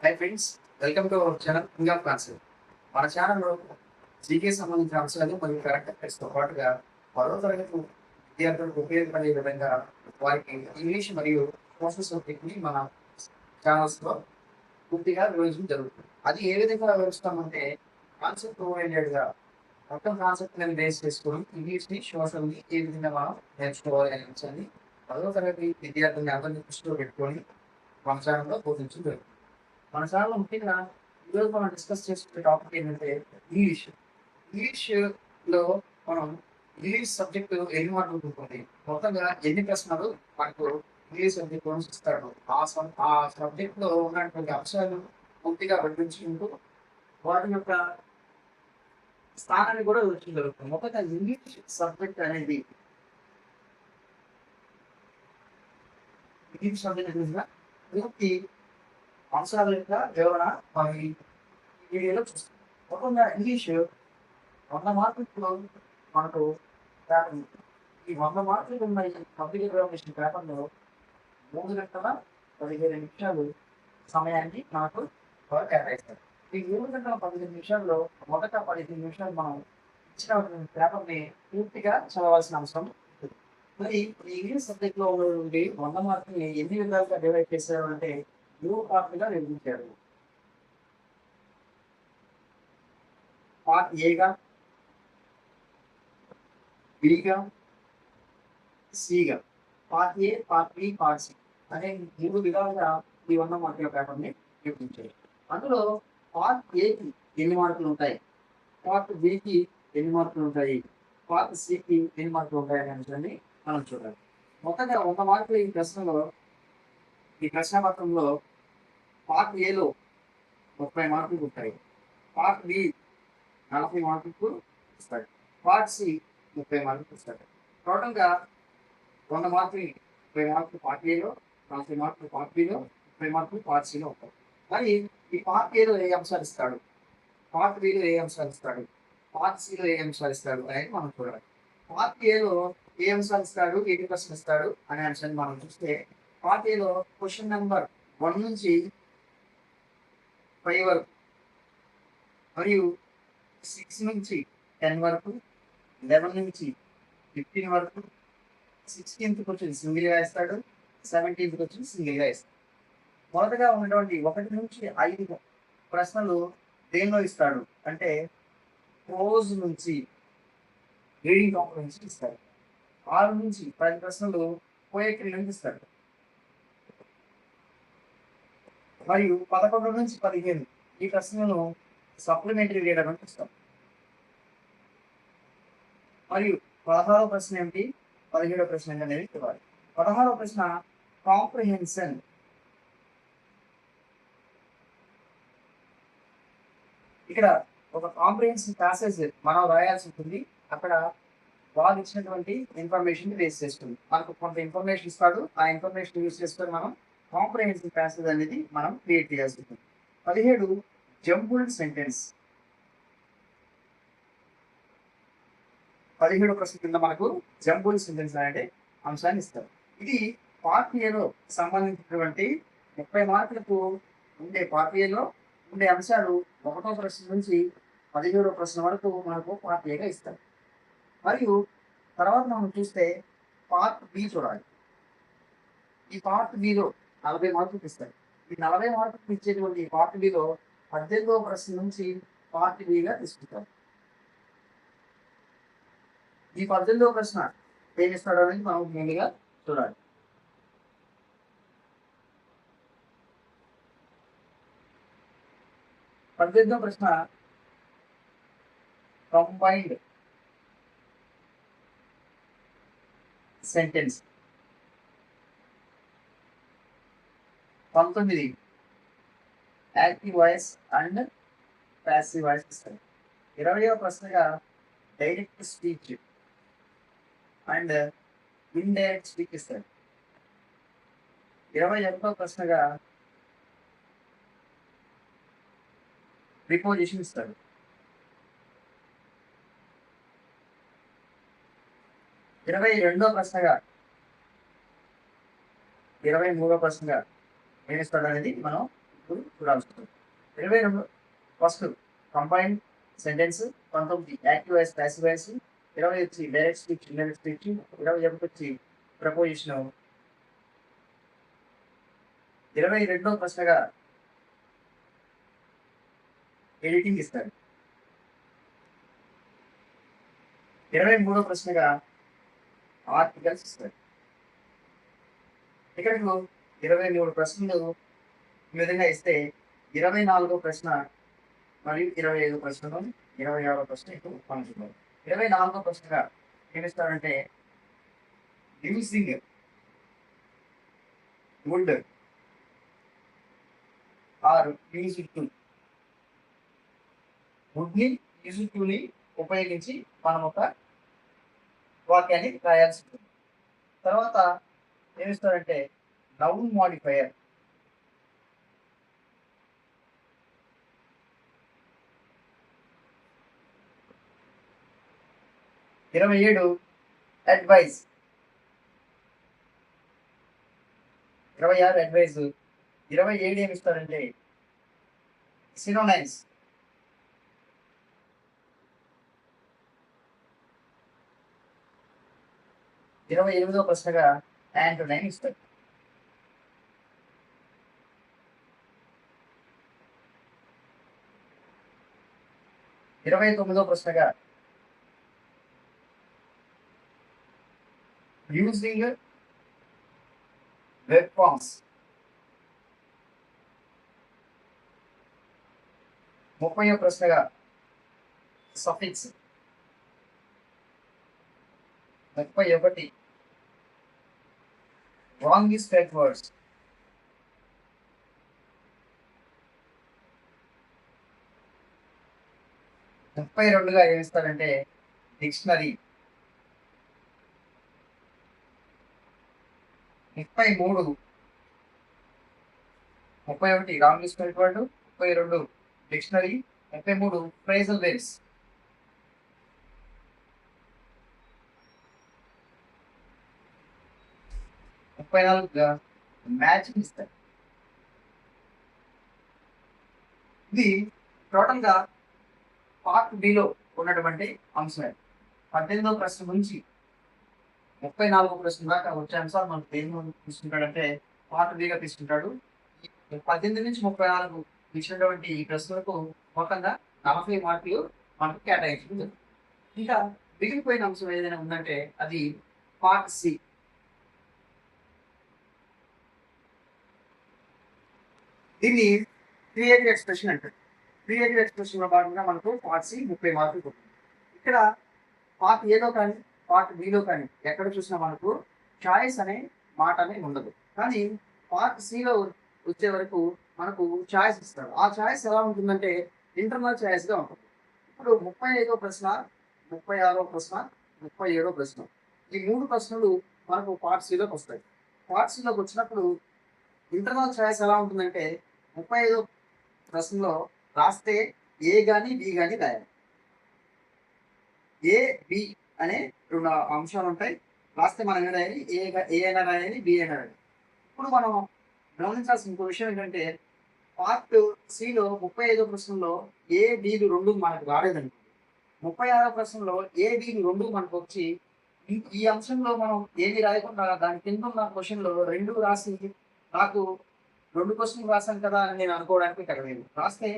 Hi friends, welcome to our channel king of concept. మన ఛానల్లో GK సంబంధించిన అంశాలు మరియు కరెంట్ అఫైర్స్తో పాటుగా 10వ తరగతి విద్యార్థులకు ఉపయోగపడే విధంగా వారికి ఇంగ్లీష్ మరియు సోషల్ సబ్జెక్ట్ని మన ఛానల్స్లో పూర్తిగా వివరించడం జరుగుతుంది. అది ఏ విధంగా వివరిస్తామంటే కాన్సెప్ట్ ఓరియంటెడ్గా మొత్తం కాన్సెప్ట్లను బేస్ చేసుకుని ఇంగ్లీష్ని సోషల్ని ఏ విధంగా మనం నేర్చుకోవాలి అనే అంశాన్ని 10వ తరగతి విద్యార్థుల్ని అందరినీ దృష్టిలో పెట్టుకొని మన ఛానల్లో బోధించడం జరుగుతుంది. మన ఛానల్లో ముఖ్యంగా ఈరోజు మనం డిస్కస్ చేసుకునే టాపిక్ ఏంటంటే ఇంగ్లీష్. ఇంగ్లీష్లో మనం ఇంగ్లీష్ సబ్జెక్ట్ ఎన్ని మార్కులు ఉంటుంది, మొత్తంగా ఎన్ని ప్రశ్నలు మనకు ఇంగ్లీష్ సబ్జెక్ట్ నుంచి ఇస్తాడు, ఆ సబ్జెక్ట్లో ఉన్నటువంటి అంశాలు పూర్తిగా వివరించుకుంటూ వాటి యొక్క స్థానాన్ని కూడా వివరించడం జరుగుతుంది. మొత్తంగా ఇంగ్లీష్ సబ్జెక్ట్ అనేది పూర్తి అంశాల యొక్క వివరణ మనం ఈ వీడియోలో చూస్తాం. మొత్తంగా ఇంగ్లీష్ 100 మార్కులు మనకు పేపర్ ఉంది. ఈ 100 మార్కులు ఉన్న ఈ పబ్లిక్ ఎగ్జామినేషన్ పేపర్లో 3 గంటల 15 నిమిషాలు సమయాన్ని మనకు కేటాయిస్తారు. ఈ 3 గంటల 15 నిమిషాల్లో మొదట 15 నిమిషాలు మనం ఇచ్చిన పేపర్ని పూర్తిగా చదవాల్సిన అవసరం ఉంటుంది. మరి ఈ ఇంగ్లీష్ సబ్జెక్ట్లో ఉన్నటువంటి 100 మార్కుల్ని ఎన్ని విధాలుగా డివైడ్ చేశారు అంటే 3 పార్ట్లుగా విభజించారు. పార్ట్ ఏగా, బిగా, సిగా, part A, part B, part C అనే 3 విధాలుగా ఈ 100 మార్కుల పేపర్ని విభజించారు. అందులో పార్ట్ ఏకి ఎన్ని మార్కులు ఉంటాయి, పార్ట్ బికి ఎన్ని మార్కులు ఉంటాయి, పార్ట్ సికి ఎన్ని మార్కులు ఉంటాయి అనే అంశాన్ని మనం చూడాలి. మొత్తంగా 100 మార్కులు ఈ ప్రశ్నపత్రంలో పార్ట్ ఏలో 30 మార్కులు ఉంటాయి, పార్ట్ బి 40 మార్కులకు ఇస్తాడు, పార్ట్ సి 30 మార్కులకు ఇస్తాడు. టోటల్గా 100 మార్కులు 30 మార్కులు పార్ట్ ఏలో, 40 మార్కులు పార్ట్ బిలో, 30 మార్కులు పార్ట్ సిలో ఉంటాయి. మరి ఈ పార్ట్ ఏలో ఏ అంశాలు ఇస్తాడు, పార్ట్ బిలో ఏ అంశాలు ఇస్తాడు, పార్ట్ సిలో ఏ అంశాలు ఇస్తాడు అనేది మనం చూడాలి. పార్ట్ ఏలో ఏ అంశాలు ఇస్తాడు, ఎన్ని ప్రశ్నలు ఇస్తాడు అనే అంశాన్ని మనం చూస్తే పార్ట్ ఏలో క్వశ్చన్ నెంబర్ 1 నుంచి 5 వరకు మరియు 6 నుంచి 10 వరకు, 11 నుంచి 15 వరకు, 16th క్వశ్చన్ సింగిల్గా ఇస్తాడు, 17th క్వశ్చన్ సింగిల్గా ఇస్తాడు. మొదటగా ఉన్నటువంటి 1 నుంచి 5 ప్రశ్నలు దేనిలో ఇస్తాడు అంటే ప్రోజ్ నుంచి రీడింగ్ కాంప్రహెన్షన్ ఇస్తాడు. 6 నుంచి 10 ప్రశ్నలు పోయట్రీ నుంచి ఇస్తాడు. మరియు 11 నుంచి 15 ఈ ప్రశ్నలను సప్లిమెంటరీ రీడర్ అని ఇస్తాం. మరియు 16వ ప్రశ్న ఏమిటి, 17వ ప్రశ్న ఏంటి అనేది చూడాలి. 16వ ప్రశ్న కాంప్రహెన్షన్. ఇక్కడ ఒక కాంప్రహెన్షన్ ప్యాసేజ్ మనం రాయాల్సి ఉంటుంది. అక్కడ వాళ్ళు ఇచ్చినటువంటి ఇన్ఫర్మేషన్ బేస్ చేసుకుంది. మనకు కొంత ఇన్ఫర్మేషన్ ఇస్తాడు, ఆ ఇన్ఫర్మేషన్ యూజ్ చేసుకొని మనం కాంప్రహెన్సివ్ ప్యాసేజ్ అనేది మనం క్రియేట్ చేయాల్సి ఉంటుంది. 17 జంబుల్డ్ సెంటెన్స్. 17వ ప్రశ్న కింద మనకు జంబుల్డ్ సెంటెన్స్ అనే అంశాన్ని ఇస్తారు. ఇది పార్ట్ ఏలో సంబంధించినటువంటి 30 మార్కులకు ఉండే పార్ట్ ఏలో ఉండే అంశాలు 1వ ప్రశ్న నుంచి 17వ ప్రశ్న వరకు మనకు పార్ట్ ఏగా ఇస్తారు. మరియు తర్వాత మనం చూస్తే పార్ట్ బి చూడాలి. ఈ పార్ట్ బిలో 40 మార్కులు ఇస్తారు. ఈ 40 మార్కులు ఇచ్చేటువంటి పార్ట్ బిలో 18వ ప్రశ్న నుంచి పార్ట్ బిగా తీసుకుంటారు. ఈ 18వ ప్రశ్న ఏం ఇస్తాడు అనేది మనం ముందుగా చూడాలి. పద్దెనిమిదవ ప్రశ్న combined sentence. 19 active voice and passive voice ఇస్తారు. 20వ ప్రశ్నగా direct speech and indirect speech ఇస్తారు. 21వ ప్రశ్నగా ప్రిపోజిషన్ ఇస్తాడు. 22వ ప్రశ్నగా 23వ ప్రశ్నగా ఏమిస్తాడు అనేది మనం చూడాల్సి ఉంటుంది. 22 first combined sentence, 19 active voice passive voice, 20 వచ్చి డైరెక్ట్ స్పీచ్ ఇండైరెక్ట్ స్పీచ్, 21 వచ్చి ప్రపోజిషన్, 22వ ప్రశ్నగా ఎడిటింగ్ ఇస్తారు, 23వ ప్రశ్నగా ఆర్టికల్స్ ఇస్తారు. ఇక్కడ 23 ప్రశ్నలు ఈ విధంగా ఇస్తే 24వ ప్రశ్న మరియు 25వ ప్రశ్నలు, 26వ ప్రశ్న ఇప్పుడు పంచుతారు. 24వ ప్రశ్నగా ఏమిస్తారంటే using would or use to, వుడ్ని యూజ్ టుని ఉపయోగించి మనం ఒక వాక్యాన్ని రాయాల్సి ఉంటుంది. తర్వాత ఏమిస్తారంటే నౌన్ మాడిఫైయర్, అడ్వైజ్, 26 అడ్వైజ్, 27 ఏమి ఇస్తారంటే సినోనైమ్స్, 28వ ప్రశ్నగా యాంటోనైమ్ ఇస్తారు. 29వ ప్రశ్నగా యూజింగ్ వెబ్ ఫార్మ్స్, 30వ ప్రశ్నగా సఫిక్స్, 31 రాంగ్ స్ట్రైట్ వర్డ్స్, 32గా ఏమిస్తారంటే dictionary, 31 wrong straight word, 32 dictionary, 33 phrasal verbs, 34గా మ్యాచింగ్ ఇస్తారు. ఇది టోటల్గా పార్ట్ బిలో ఉన్నటువంటి అంశమే. 18వ ప్రశ్న నుంచి 34వ ప్రశ్న దాకా వచ్చే అంశాలు మనకు దేని తీసుకుంటాడంటే పార్ట్ బిగా తీసుకుంటాడు. 18 నుంచి 34 ఇచ్చినటువంటి ఈ ప్రశ్నలకు మొత్తంగా 40 మార్కులు మనకు కేటాయించడం. ఇంకా మిగిలిపోయిన అంశం ఏదైనా ఉందంటే అది పార్ట్ సి. దీన్ని క్రియేటివ్ ఎక్స్ప్రెషన్ అంటారు. క్రియేటివ్ ఎక్స్ప్రెషన్ లో భాగంగా మనకు పార్ట్ సి 30 మార్కులు. ఇక్కడ పార్ట్ ఏలో కానీ పార్ట్ బిలో కానీ ఎక్కడ చూసినా మనకు చాయిస్ అనే మాట అనేది ఉండదు. కానీ పార్ట్ సిలో వచ్చే వరకు మనకు చాయిస్ ఇస్తారు. ఆ చాయిస్ ఎలా ఉంటుందంటే ఇంటర్నల్ చాయిస్గా ఉంటుంది. ఇప్పుడు 35వ ప్రశ్న, 36వ ప్రశ్న, 37వ ప్రశ్న, ఈ 3 ప్రశ్నలు మనకు పార్ట్ సిలోకి వస్తాయి. పార్ట్ సిలోకి వచ్చినప్పుడు ఇంటర్నల్ చాయిస్ ఎలా ఉంటుందంటే 35వ ప్రశ్నలో రాస్తే ఏ కానీ బి కానీ రాయాలి. ఏ బి అనే 2 అంశాలు ఉంటాయి. రాస్తే మనం ఏం రాయాలి, ఏ అయినా రాయాలి, బి అయినా రాయాలి. ఇప్పుడు మనం గమనించాల్సిన ఇంకో విషయం ఏంటంటే పార్ట్ సిలో 35వ ప్రశ్నలో ఏ బిలు 2 మనకు రాలేదండి. 36వ ప్రశ్నలో ఏ బిలు 2 మనకు వచ్చి ఈ అంశంలో మనం ఏది రాయకుండా దాని కింద ఉన్న క్వశ్చన్లో 2 రాసి నాకు 2 క్వశ్చన్లు రాశాను కదా అని నేను అనుకోవడానికి ఇక్కడ లేదు. రాస్తే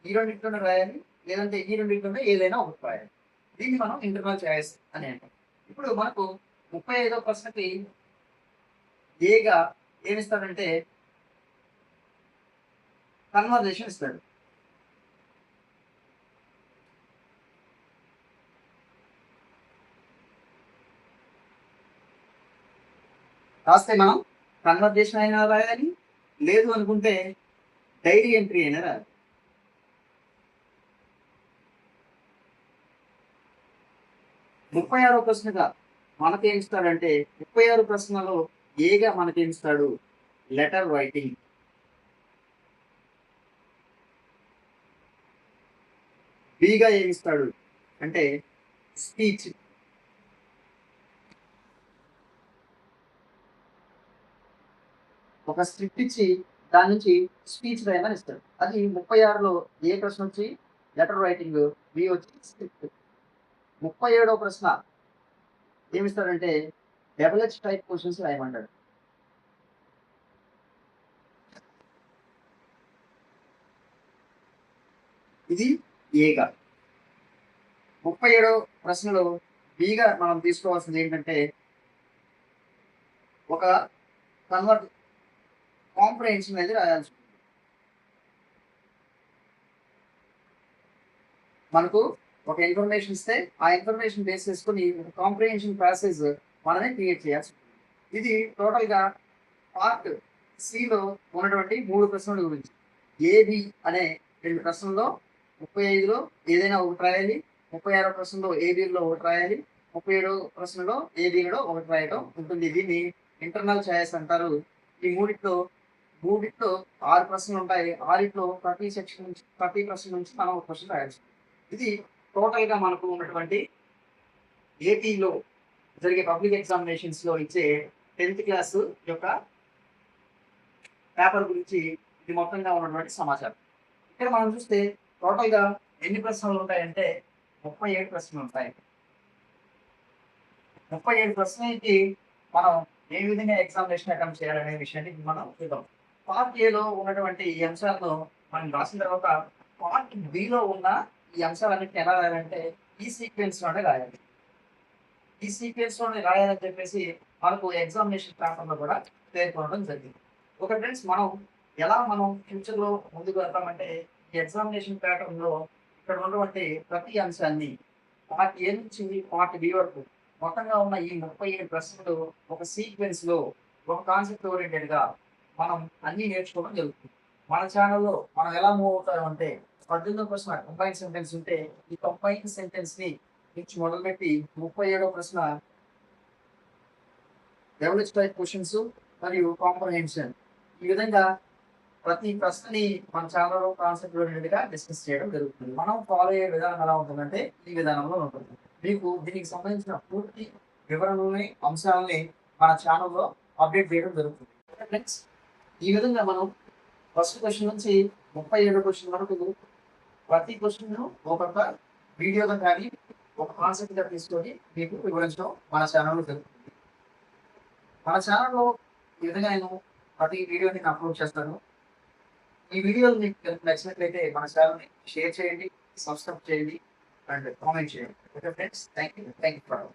ఈ రెండింటిలోనే రాయాలి, లేదంటే ఈ రెండింటిలోనే ఏదైనా ఒకటి రాయాలి. దీన్ని మనం ఇంటర్నల్ చాయిస్ అని అంటాం. ఇప్పుడు మనకు 35వ ప్రశ్నకి ఏగా ఏమిస్తాడంటే కన్వర్జేషన్ ఇస్తాడు. రాస్తే మనం కన్వర్జేషన్ అయినా రాయాలి, లేదు అనుకుంటే డైరీ ఎంట్రీ అయినా రాయాలి. ముప్పై 36వ ప్రశ్నగా మనకేమిస్తాడంటే 36 ప్రశ్నలో ఏగా మనకేమిస్తాడు లెటర్ రైటింగ్. బిగా ఏమిస్తాడు అంటే స్పీచ్. ఒక స్క్రిప్ట్ ఇచ్చి దాని నుంచి స్పీచ్ రాయమని ఇస్తాడు. అది 36లో ఏ ప్రశ్న వచ్చి లెటర్ రైటింగ్, బి వచ్చి స్క్రిప్ట్. 37వ ప్రశ్న ఏమిస్తాడంటే డబుల్ టైప్ క్వశ్చన్స్ రాయమంటాడు. ఇది ఏగా. 37వ ప్రశ్నలో బిగా మనం తీసుకోవాల్సింది ఏంటంటే ఒక కన్వర్ట్ కాంప్రహెన్షన్ అనేది రాయాల్సి ఉంటుంది. మనకు ఒక ఇన్ఫర్మేషన్ ఇస్తే ఆ ఇన్ఫర్మేషన్ బేస్ చేసుకుని కాంప్రహెన్షన్ ప్రాసెస్ మనమే క్రియేట్ చేయాల్సి ఉంటుంది. ఇది టోటల్గా పార్ట్ సిలో ఉన్నటువంటి 3 ప్రశ్నల గురించి. ఏబి అనే 2 ప్రశ్నల్లో 35లో ఏదైనా ఒకటి రాయాలి, 36వ ప్రశ్నలో ఏబిలో ఒకటి రాయాలి, 37వ ప్రశ్నలో ఏబిలో ఒకటి రాయడం ఉంటుంది. దీన్ని ఇంటర్నల్ చాయిస్ అంటారు. ఈ మూడిట్లో 6 ప్రశ్నలు ఉంటాయి. 6లో ప్రతి సెక్షన్ నుంచి ప్రతి ప్రశ్న నుంచి మనం ఒక క్వశ్చన్ రాయాల్సి. ఇది టోటల్గా మనకు ఉన్నటువంటి ఏపీలో జరిగే పబ్లిక్ ఎగ్జామినేషన్స్లో ఇచ్చే 10th క్లాస్ యొక్క పేపర్ గురించి ఇది మొత్తంగా ఉన్నటువంటి సమాచారం. ఇక్కడ మనం చూస్తే టోటల్గా ఎన్ని ప్రశ్నలు ఉంటాయంటే 37 ప్రశ్నలు ఉంటాయి. 37 ప్రశ్నలకి మనం ఏ విధంగా ఎగ్జామినేషన్ అటెంప్ట్ చేయాలనే విషయాన్ని మనం చూద్దాం. పార్ట్ ఏలో ఉన్నటువంటి ఈ అంశాలను మనం రాసిన తర్వాత పార్ట్ బిలో ఉన్న ఈ అంశాలన్నింటినీ ఎలా రాయాలంటే ఈ సీక్వెన్స్లోనే రాయాలి. ఈ సీక్వెన్స్లోనే రాయాలని చెప్పేసి మనకు ఎగ్జామినేషన్ పేపర్లో కూడా పేర్కొనడం జరిగింది. ఒక ఫ్రెండ్స్ మనం ఫ్యూచర్లో ముందుకు వెళ్తామంటే ఈ ఎగ్జామినేషన్ ప్యాటర్న్లో ఇక్కడ ఉన్నటువంటి ప్రతి అంశాన్ని పార్ట్ ఏ నుంచి పార్ట్ బి వరకు మొత్తంగా ఉన్న ఈ 37 ప్రశ్నలు ఒక సీక్వెన్స్లో ఒక కాన్సెప్ట్ ఓరియంటెడ్గా మనం అన్నీ నేర్చుకోవడం జరుగుతుంది. మన ఛానల్లో మనం ఎలా మూవ్ అవుతాం అంటే 18వ ప్రశ్న కంబైన్ సెంటెన్స్ ఉంటే ఈ కంబైన్ సెంటెన్స్ని నుంచి మొదలుపెట్టి 37వ ప్రశ్న డెవలప్ టైప్ క్వశ్చన్స్ మరియు కాంప్రహెన్షన్, ఈ విధంగా ప్రతి ప్రశ్నని మన ఛానల్లో కాన్సెప్ట్ ఓరియంటెడ్గా డిస్కస్ చేయడం జరుగుతుంది. మనం ఫాలో అయ్యే విధానం ఎలా ఉంటుందంటే ఈ విధానంలో ఉంటుంది. మీకు దీనికి సంబంధించిన పూర్తి వివరణలని అంశాలని మన ఛానల్లో అప్డేట్ చేయడం జరుగుతుంది. ఫ్రెండ్స్, ఈ విధంగా మనం ఫస్ట్ క్వశ్చన్ నుంచి 37 క్వశ్చన్ వరకు ప్రతి క్వశ్చన్ ఒక్కొక్క వీడియోగా కానీ ఒక కాన్సెప్ట్గా తీసుకొని మీకు వివరించడం మన ఛానల్లో జరుగుతుంది. మన ఛానల్లో ఈ విధంగా నేను ప్రతి వీడియోని అప్లోడ్ చేస్తాను. ఈ వీడియోలు మీకు నచ్చినట్లయితే మన ఛానల్ని షేర్ చేయండి, సబ్స్క్రైబ్ చేయండి అండ్ కామెంట్ చేయండి. Okay friends, thank you for